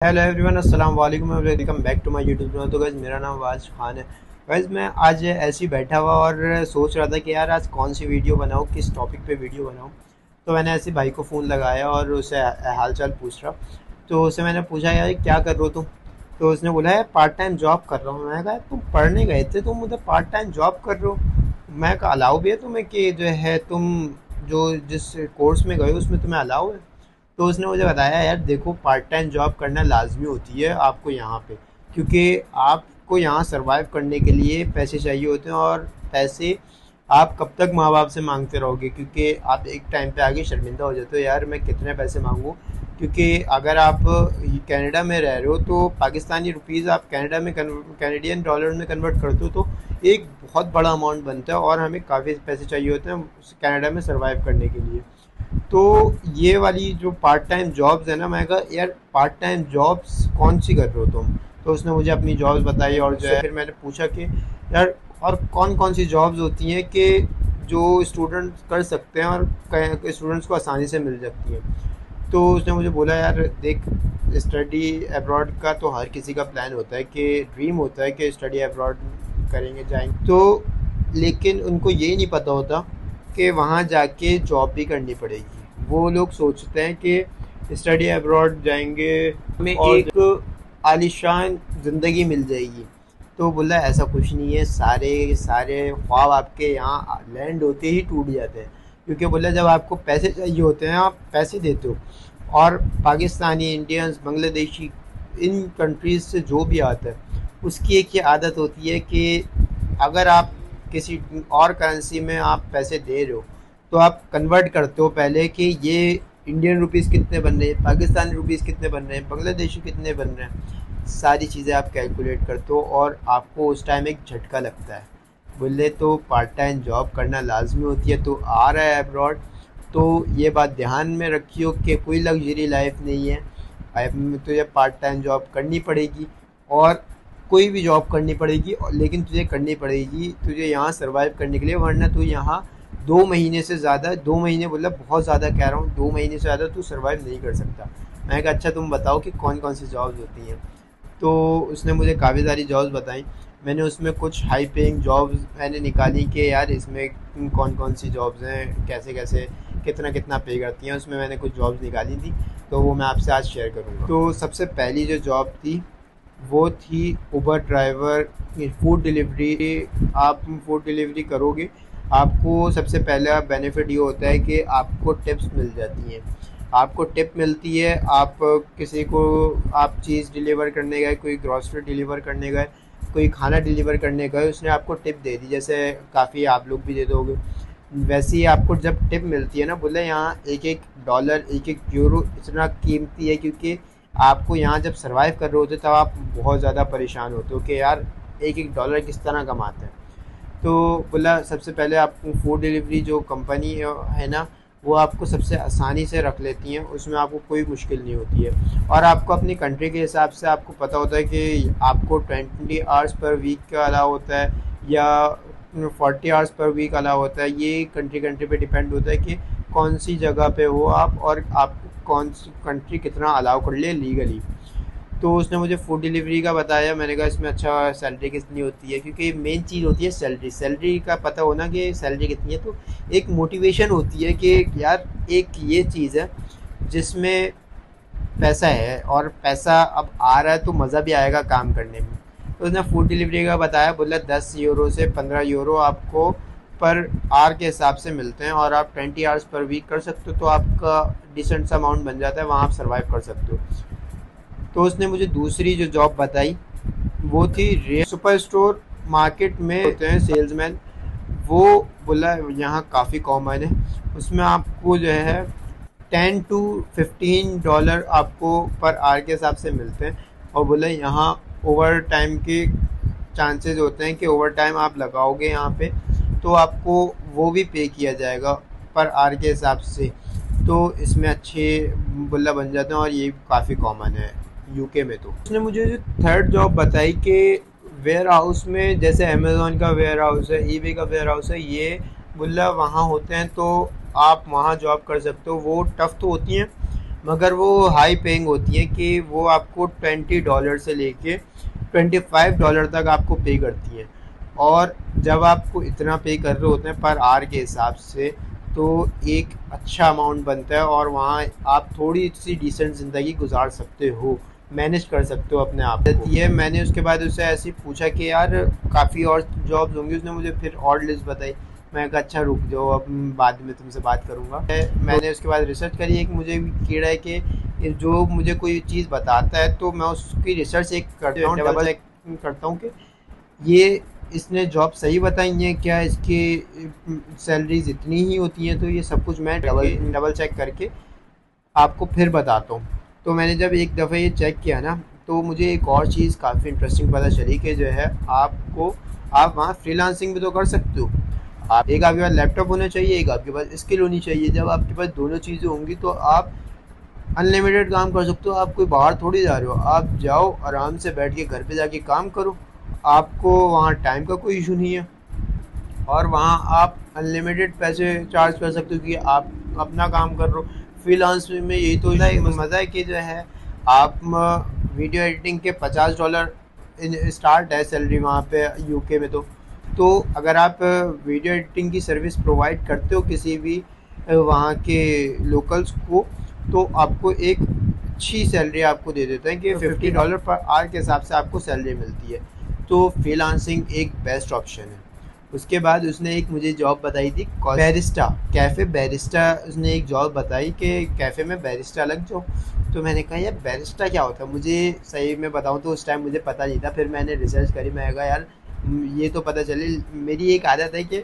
Hello everyone, अस्सलाम वालेकुम, welcome back to my YouTube channel. तो गाइस, मेरा नाम वाज खान है। गाइस, मैं आज ऐसे ही बैठा हुआ और सोच रहा था कि यार आज कौन सी वीडियो बनाऊँ, किस टॉपिक पे वीडियो बनाऊँ। तो मैंने ऐसे भाई को फ़ोन लगाया और उससे हाल चाल पूछ रहा। तो उससे मैंने पूछा, यार क्या कर रहे हो तुम? तो उसने बोला, यार पार्ट टाइम जॉब कर रहा हूँ। मैंने कहा, तुम पढ़ने गए थे, तुम उधर पार्ट टाइम जॉब कर रहे हो? मैं कहा, अलाउ भी है तुम्हें कि जो है तुम जो जिस कोर्स में गए हो उसमें तुम्हें अलाउ है? तो उसने मुझे बताया, यार देखो, पार्ट टाइम जॉब करना लाजमी होती है आपको यहाँ पे, क्योंकि आपको यहाँ सरवाइव करने के लिए पैसे चाहिए होते हैं। और पैसे आप कब तक माँ बाप से मांगते रहोगे? क्योंकि आप एक टाइम पे आगे शर्मिंदा हो जाते हो, यार मैं कितने पैसे मांगूँ। क्योंकि अगर आप कनाडा में रह रहे हो तो पाकिस्तानी रुपीज़ आप कनाडा में कैनेडियन डॉलर में कन्वर्ट करते हो, तो एक बहुत बड़ा अमाउंट बनता है और हमें काफ़ी पैसे चाहिए होते हैं कनाडा में सरवाइव करने के लिए। तो ये वाली जो पार्ट टाइम जॉब्स है ना, मैं कहा, यार पार्ट टाइम जॉब्स कौन सी कर रहे हो तुम? तो उसने मुझे अपनी जॉब्स बताई और जो है फिर मैंने पूछा कि यार और कौन कौन सी जॉब्स होती हैं कि जो स्टूडेंट्स कर सकते हैं और स्टूडेंट्स को आसानी से मिल जाती हैं। तो उसने मुझे बोला, यार देख, स्टडी अब्रॉड का तो हर किसी का प्लान होता है, कि ड्रीम होता है कि स्टडी अब्रॉड करेंगे, जाएंगे। तो लेकिन उनको ये नहीं पता होता कि वहाँ जाके जॉब भी करनी पड़ेगी। वो लोग सोचते हैं कि स्टडी अब्रॉड जाएंगे, हमें और एक आलीशान ज़िंदगी मिल जाएगी। तो बोला, ऐसा कुछ नहीं है, सारे सारे ख्वाब आपके यहाँ लैंड होते ही टूट जाते हैं। क्योंकि बोला, जब आपको पैसे चाहिए होते हैं आप पैसे देते हो। और पाकिस्तानी, इंडियंस, बांग्लादेशी, इन कंट्रीज़ से जो भी आता है उसकी एक ये आदत होती है कि अगर आप किसी और करेंसी में आप पैसे दे रहे हो तो आप कन्वर्ट करते हो पहले कि ये इंडियन रुपीस कितने बन रहे हैं, पाकिस्तानी रुपीस कितने बन रहे हैं, बांग्लादेशी कितने बन रहे हैं। सारी चीज़ें आप कैलकुलेट करते हो और आपको उस टाइम एक झटका लगता है। बोले, तो पार्ट टाइम जॉब करना लाजमी होती है। तो आ रहा है अब्रॉड, तो ये बात ध्यान में रखियो कि कोई लग्जरी लाइफ नहीं है। अब तुझे पार्ट टाइम जॉब करनी पड़ेगी और कोई भी जॉब करनी पड़ेगी, लेकिन तुझे करनी पड़ेगी तुझे यहाँ सरवाइव करने के लिए, वरना तू यहाँ 2 महीने से ज़्यादा, 2 महीने बोला बहुत ज़्यादा कह रहा हूँ, 2 महीने से ज़्यादा तू सरवाइव नहीं कर सकता। मैंने कहा, अच्छा तुम बताओ कि कौन कौन सी जॉब्स होती हैं। तो उसने मुझे काफ़ी सारी जॉब्स बताई। मैंने उसमें कुछ हाई पेइंग जॉब्स मैंने निकाली कि यार इसमें कौन कौन सी जॉब्स हैं, कैसे कैसे कितना कितना पे करती हैं। उसमें मैंने कुछ जॉब्स निकाली थी, तो वो मैं आपसे आज शेयर करूँगा। तो सबसे पहली जो जॉब थी वो थी उबर ड्राइवर, फूड डिलीवरी। आप फूड डिलीवरी करोगे, आपको सबसे पहला बेनिफिट ये होता है कि आपको टिप्स मिल जाती हैं। आपको टिप मिलती है। आप किसी को, आप चीज़ डिलीवर करने गए, कोई ग्रॉसरी डिलीवर करने गए, कोई खाना डिलीवर करने गए, उसने आपको टिप दे दी, जैसे काफ़ी आप लोग भी दे दोगे। वैसे ही आपको जब टिप मिलती है ना, बोले यहाँ एक एक डॉलर, एक एक यूरो इतना कीमती है, क्योंकि आपको यहाँ जब सर्वाइव कर रहे होते तब आप बहुत ज़्यादा परेशान होते हो कि यार एक एक डॉलर किस तरह कमाते हैं। तो बोला, सबसे पहले आपको फूड डिलीवरी जो कंपनी है ना, वो आपको सबसे आसानी से रख लेती हैं, उसमें आपको कोई मुश्किल नहीं होती है। और आपको अपनी कंट्री के हिसाब से आपको पता होता है कि आपको 20 आवर्स पर वीक का अलाउ होता है या 40 आवर्स पर वीक अलाउ होता है। ये कंट्री कंट्री पे डिपेंड होता है कि कौन सी जगह पे हो आप और आपको कौन सी कंट्री कितना अलाउ कर ले लीगली। तो उसने मुझे फूड डिलीवरी का बताया। मैंने कहा, इसमें अच्छा सैलरी कितनी होती है? क्योंकि मेन चीज़ होती है सैलरी। सैलरी का पता होना कि सैलरी कितनी है, तो एक मोटिवेशन होती है कि यार एक ये चीज़ है जिसमें पैसा है और पैसा अब आ रहा है, तो मज़ा भी आएगा काम करने में। तो उसने फूड डिलीवरी का बताया, बोला 10 यूरो से 15 यूरो आपको पर आवर के हिसाब से मिलते हैं और आप 20 आवर्स पर वीक कर सकते हो, तो आपका डिसेंट सा अमाउंट बन जाता है, वहाँ आप सर्वाइव कर सकते हो। तो उसने मुझे दूसरी जो जॉब बताई वो थी सुपर स्टोर मार्केट में होते हैं सेल्समैन। वो बोला यहाँ काफ़ी कॉमन है, उसमें आपको जो है 10 to 15 डॉलर आपको पर आवर के हिसाब से मिलते हैं। और बोला यहाँ ओवर टाइम के चांसेस होते हैं कि ओवर टाइम आप लगाओगे यहाँ पे तो आपको वो भी पे किया जाएगा पर आवर के हिसाब से। तो इसमें अच्छे बुल्ला बन जाते हैं और ये काफ़ी कॉमन है यूके में। तो उसने मुझे जो थर्ड जॉब बताई कि वेयर हाउस में, जैसे अमेज़ोन का वेयर हाउस है, ईबे का वेयर हाउस है, ये बुल्ला वहाँ होते हैं, तो आप वहाँ जॉब कर सकते हो। वो टफ़ तो होती हैं मगर वो हाई पेइंग होती हैं कि वो आपको $20 से लेके $25 तक आपको पे करती हैं। और जब आपको इतना पे कर रहे होते हैं पर आवर के हिसाब से, तो एक अच्छा अमाउंट बनता है और वहाँ आप थोड़ी सी डिसेंट ज़िंदगी गुजार सकते हो, मैनेज कर सकते हो अपने आप को। ये मैंने उसके बाद उससे ऐसे ही पूछा कि यार काफ़ी और जॉब्स होंगी, उसने मुझे फिर और लिस्ट बताई। मैं कहा अच्छा रुक जाओ, अब बाद में तुमसे बात करूँगा। मैंने उसके बाद रिसर्च करी। एक मुझे कीड़ा है कि जो मुझे कोई चीज़ बताता है तो मैं उसकी रिसर्च एक करता हूँ, डबल चेक करता हूँ कि ये इसने जॉब सही बताई हैं क्या, इसकी सैलरीज इतनी ही होती हैं, तो ये सब कुछ मैं डबल चेक करके आपको फिर बताता हूँ। तो मैंने जब एक दफ़ा ये चेक किया ना, तो मुझे एक और चीज़ काफ़ी इंटरेस्टिंग पता चली कि जो है आप वहाँ फ्रीलांसिंग भी तो कर सकते हो। आप एक आपके पास लैपटॉप होना चाहिए, एक आपके पास स्किल होनी चाहिए। जब आपके पास दोनों चीज़ें होंगी तो आप अनलिमिटेड काम कर सकते हो। आप कोई बाहर थोड़ी जा रहे हो, आप जाओ आराम से बैठ के घर पे जाके काम करो। आपको वहाँ टाइम का कोई इशू नहीं है और वहाँ आप अनलिमिटेड पैसे चार्ज कर सकते हो कि आप अपना काम कर रहे हो। फ्रीलांस में यही तो मज़ा है कि जो है आप वीडियो एडिटिंग के $50 स्टार्ट है सैलरी वहाँ पे यूके में। तो अगर आप वीडियो एडिटिंग की सर्विस प्रोवाइड करते हो किसी भी वहाँ के लोकल्स को, तो आपको एक अच्छी सैलरी आपको दे देते हैं कि $50 पर आवर के हिसाब से आपको सैलरी मिलती है। तो फ्रीलांसिंग एक बेस्ट ऑप्शन है। उसके बाद उसने एक मुझे जॉब बताई थी बैरिस्टा, कैफ़े बैरिस्टा। उसने एक जॉब बताई कि कैफ़े में बैरिस्टा लग जाओ। तो मैंने कहा यार बैरिस्टा क्या होता है, मुझे सही में बताऊँ तो उस टाइम मुझे पता नहीं था। फिर मैंने रिसर्च करी, मैं कहा यार ये तो पता चले। मेरी एक आदत है कि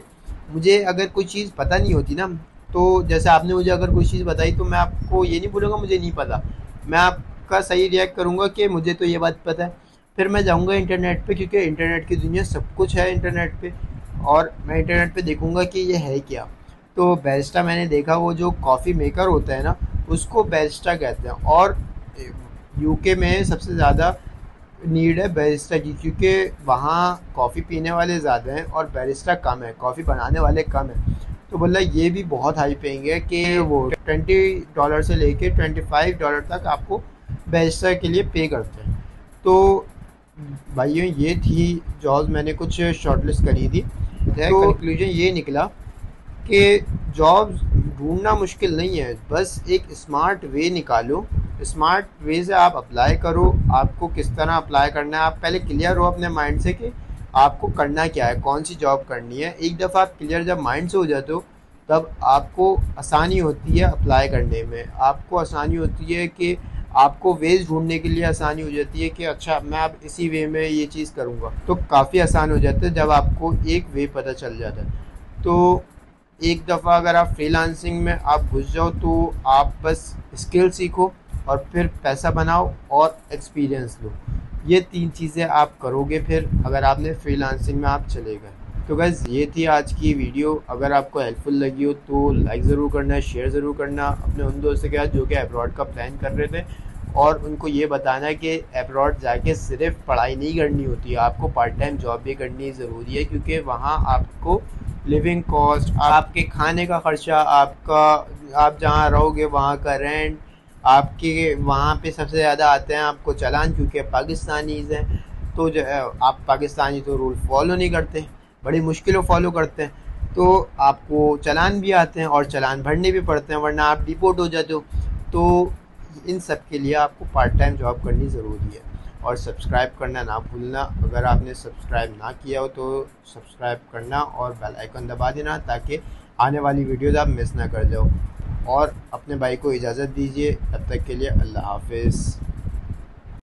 मुझे अगर कोई चीज़ पता नहीं होती ना, तो जैसे आपने मुझे अगर कोई चीज़ बताई तो मैं आपको ये नहीं बोलूँगा मुझे नहीं पता, मैं आपका सही रिएक्ट करूँगा कि मुझे तो ये बात पता है। फिर मैं जाऊँगा इंटरनेट पे, क्योंकि इंटरनेट की दुनिया सब कुछ है इंटरनेट पे, और मैं इंटरनेट पे देखूँगा कि ये है क्या। तो बैरिस्टा मैंने देखा, वो जो कॉफ़ी मेकर होता है ना उसको बैरिस्टा कहते हैं। और यूके में सबसे ज़्यादा नीड है बैरिस्टा की, क्योंकि वहाँ कॉफ़ी पीने वाले ज़्यादा हैं और बैरिस्टा कम है, कॉफ़ी बनाने वाले कम हैं। तो बोला ये भी बहुत हाई पेइंग है कि वो $20 से लेके $25 तक आपको बैरिस्टा के लिए पे करते हैं। तो भाइयों ये थी जॉब्स मैंने कुछ शॉर्टलिस्ट करी थी। तो कंक्लूजन ये निकला कि जॉब्स ढूंढना मुश्किल नहीं है, बस एक स्मार्ट वे निकालो। स्मार्ट वे से आप अप्लाई करो। आपको किस तरह अप्लाई करना है, आप पहले क्लियर हो अपने माइंड से कि आपको करना क्या है, कौन सी जॉब करनी है। एक दफ़ा आप क्लियर जब माइंड से हो जाते हो, तब आपको आसानी होती है अप्लाई करने में। आपको आसानी होती है कि आपको वेज ढूंढने के लिए आसानी हो जाती है कि अच्छा मैं अब इसी वे में ये चीज़ करूँगा। तो काफ़ी आसान हो जाता है जब आपको एक वे पता चल जाता है। तो एक दफ़ा अगर आप फ्रीलांसिंग में आप घुस जाओ तो आप बस स्किल सीखो और फिर पैसा बनाओ और एक्सपीरियंस लो। ये 3 चीज़ें आप करोगे फिर, अगर आपने फ्रीलांसिंग में आप चले गए। तो बस ये थी आज की वीडियो। अगर आपको हेल्पफुल लगी हो तो लाइक ज़रूर करना, शेयर ज़रूर करना अपने उन दोस्तों के साथ जो कि अब्रॉड का प्लान कर रहे थे, और उनको ये बताना कि अब्रॉड जाके सिर्फ पढ़ाई नहीं करनी होती है, आपको पार्ट टाइम जॉब भी करनी ज़रूरी है। क्योंकि वहाँ आपको लिविंग कॉस्ट, आपके खाने का ख़र्चा, आपका आप जहाँ रहोगे वहाँ का रेंट, आपके वहाँ पे सबसे ज़्यादा आते हैं आपको चालान, क्योंकि पाकिस्तानीज़ हैं। तो जो है आप पाकिस्तानी तो रूल फॉलो नहीं करते, बड़ी मुश्किलों फॉलो करते हैं, तो आपको चालान भी आते हैं और चालान भरने भी पड़ते हैं, वरना आप डिपोर्ट हो जाते हो। तो इन सब के लिए आपको पार्ट टाइम जॉब करनी ज़रूरी है। और सब्सक्राइब करना ना भूलना। अगर आपने सब्सक्राइब ना किया हो तो सब्सक्राइब करना और बेल आइकन दबा देना, ताकि आने वाली वीडियोज़ आप मिस ना कर जाओ। और अपने भाई को इजाज़त दीजिए, तब तक के लिए अल्लाह हाफिज़।